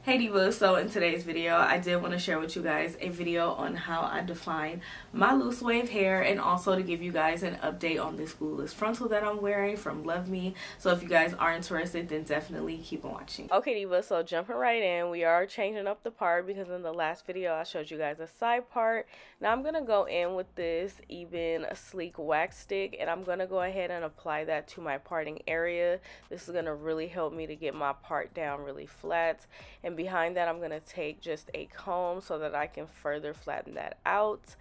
Hey Divas, so in today's video I did want to share with you guys a video on how I define my loose wave hair, and also to give you guys an update on this Glueless frontal that I'm wearing from Luvme. So if you guys are interested, then definitely keep on watching. Okay Divas, so jumping right in, we are changing up the part because in the last video I showed you guys a side part. Now I'm going to go in with this even sleek wax stick, and I'm going to go ahead and apply that to my parting area. This is going to really help me to get my part down really flat. And behind that, I'm going to take just a comb so that I can further flatten that out.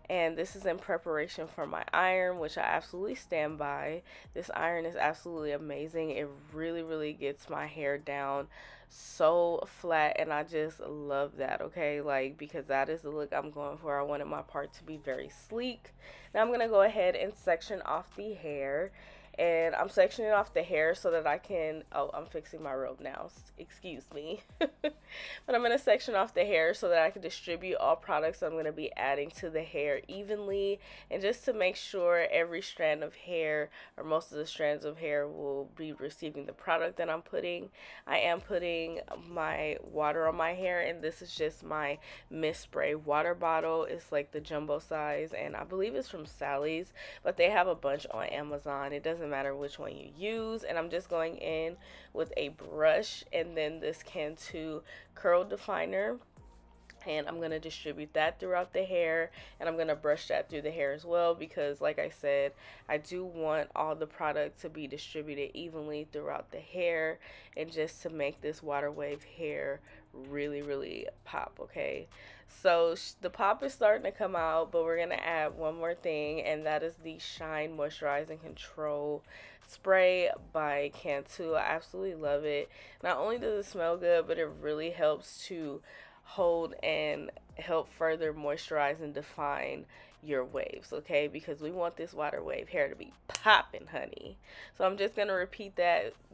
And this is in preparation for my iron, which I absolutely stand by. This iron is absolutely amazing. It really gets my hair down so flat, and I just love that, okay? Like, because that is the look I'm going for. I wanted my part to be very sleek. Now I'm going to go ahead and section off the hair. And I'm sectioning off the hair so that I can, oh, I'm fixing my robe now, excuse me. But I'm going to section off the hair so that I can distribute all products I'm going to be adding to the hair evenly. And just to make sure every strand of hair, or most of the strands of hair, will be receiving the product that I'm putting. I am putting my water on my hair, and this is just my mist spray water bottle. It's like the jumbo size, and I believe it's from Sally's, but they have a bunch on Amazon. It doesn't matter which one you use. And I'm just going in with a brush and then this Cantu curl definer, and I'm going to distribute that throughout the hair, and I'm going to brush that through the hair as well, because like I said, I do want all the product to be distributed evenly throughout the hair, and just to make this water wave hair really pop. Okay, so the pop is starting to come out, but we're going to add one more thing, and that is the Shine Moisturizing Control Spray by Cantu. I absolutely love it. Not only does it smell good, but it really helps to hold and help further moisturize and define your waves, okay? Because we want this water wave hair to be popping, honey. So I'm just going to repeat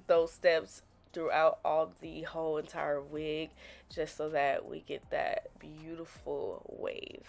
those steps throughout the whole entire wig, just so that we get that beautiful wave.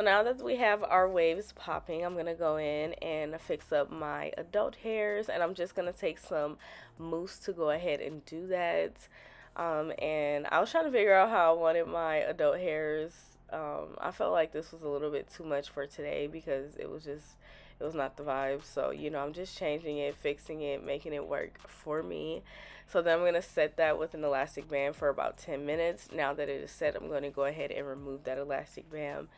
Now that we have our waves popping, I'm going to go in and fix up my adult hairs, and I'm just going to take some mousse to go ahead and do that. And I was trying to figure out how I wanted my adult hairs. I felt like this was a little bit too much for today because it was not the vibe. So, you know, I'm just changing it, fixing it, making it work for me. So then I'm going to set that with an elastic band for about 10 minutes. Now that it is set, I'm going to go ahead and remove that elastic band.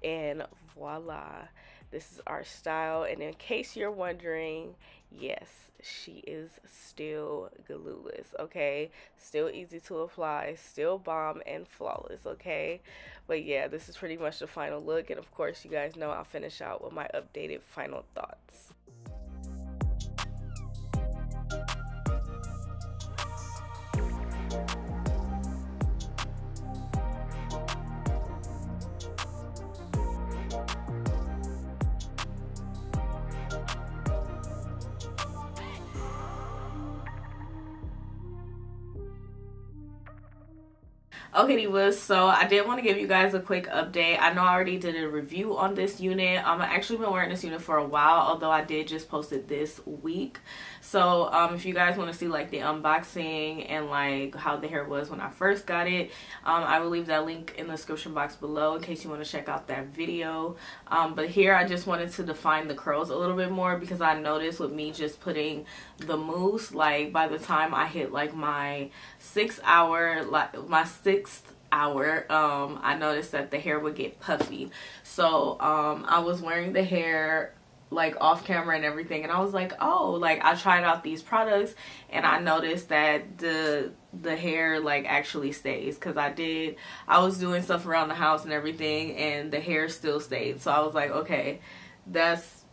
And voila, this is our style. And in case you're wondering, yes, she is still glueless, okay? Still easy to apply, still bomb and flawless, okay? But yeah, this is pretty much the final look. And of course, you guys know I'll finish out with my updated final thoughts. Okay Divas, so I did want to give you guys a quick update. I know I already did a review on this unit. I've actually been wearing this unit for a while, although I did just post it this week. So if you guys want to see like the unboxing and like how the hair was when I first got it, I will leave that link in the description box below in case you want to check out that video. But here I just wanted to define the curls a little bit more, because I noticed with me just putting the mousse, like by the time I hit like my 6th hour, I noticed that the hair would get puffy. So I was wearing the hair like off camera and everything, and I was like, oh, like I tried out these products and I noticed that the hair like actually stays, because I was doing stuff around the house and everything and the hair still stayed. So I was like, okay, that's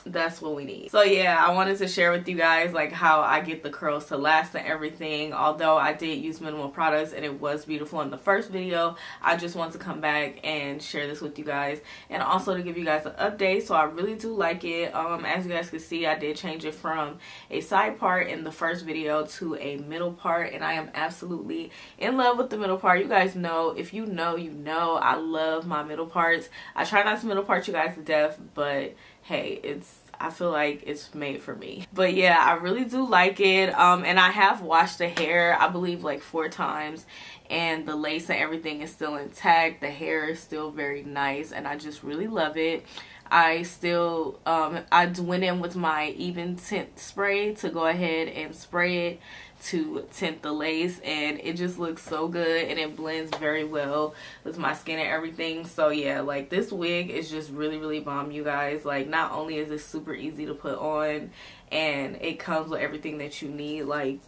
that's what we need. So yeah, I wanted to share with you guys like how I get the curls to last and everything. Although I did use minimal products and it was beautiful in the first video, I just want to come back and share this with you guys, and also to give you guys an update. So I really do like it. As you guys can see, I did change it from a side part in the first video to a middle part, and I am absolutely in love with the middle part. You guys know, if you know, you know, I love my middle parts. I try not to middle part you guys to death, but hey, I feel like it's made for me. But yeah, I really do like it. And I have washed the hair, I believe like 4 times, and the lace and everything is still intact. The hair is still very nice, and I just really love it. I still I went in with my even tint spray to go ahead and spray it to tint the lace, and it just looks so good, and it blends very well with my skin and everything. So yeah, like this wig is just really bomb, you guys. Like, not only is it super easy to put on and it comes with everything that you need, like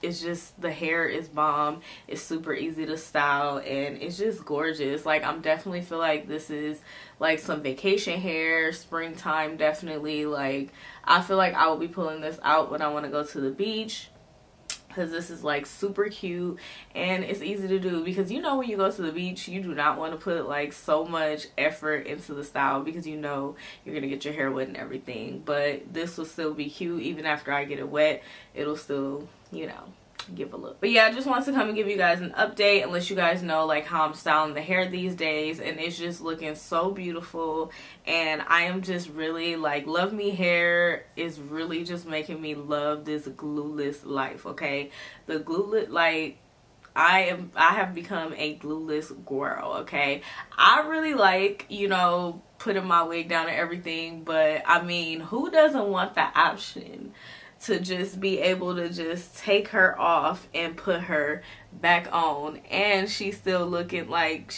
it's just, the hair is bomb, it's super easy to style, and it's just gorgeous. Like, I'm definitely feel like this is like some vacation hair, springtime definitely. Like, I feel like I will be pulling this out when I want to go to the beach, because this is like super cute and it's easy to do. Because you know, when you go to the beach, you do not want to put like so much effort into the style, because you know you're gonna get your hair wet and everything. But this will still be cute even after I get it wet. It'll still, you know, give a look. But yeah, I just wanted to come and give you guys an update and let you guys know like how I'm styling the hair these days, and it's just looking so beautiful. And I am just really like, Luvme hair is really just making me love this glueless life. Okay, the glueless, like, I have become a glueless girl. Okay, I really like, you know, putting my wig down and everything, but I mean, who doesn't want the option to just be able to just take her off and put her back on, and she's still looking like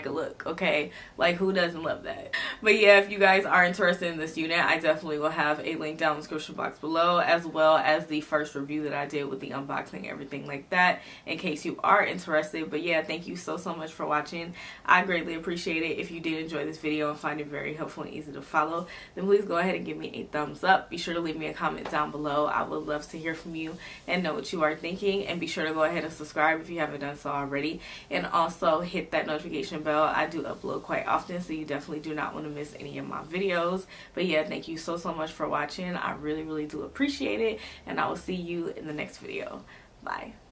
a look, okay? Like, who doesn't love that? But yeah, if you guys are interested in this unit, I definitely will have a link down in the description box below, as well as the first review that I did with the unboxing, everything like that, in case you are interested. But yeah, thank you so much for watching. I greatly appreciate it. If you did enjoy this video and find it very helpful and easy to follow, then please go ahead and give me a thumbs up. Be sure to leave me a comment down below. I would love to hear from you and know what you are thinking, and be sure to go ahead and subscribe if you haven't done so already, and also hit that notification bell. I do upload quite often, so you definitely do not want to miss any of my videos. But yeah, thank you so much for watching. I really do appreciate it, and I will see you in the next video. Bye.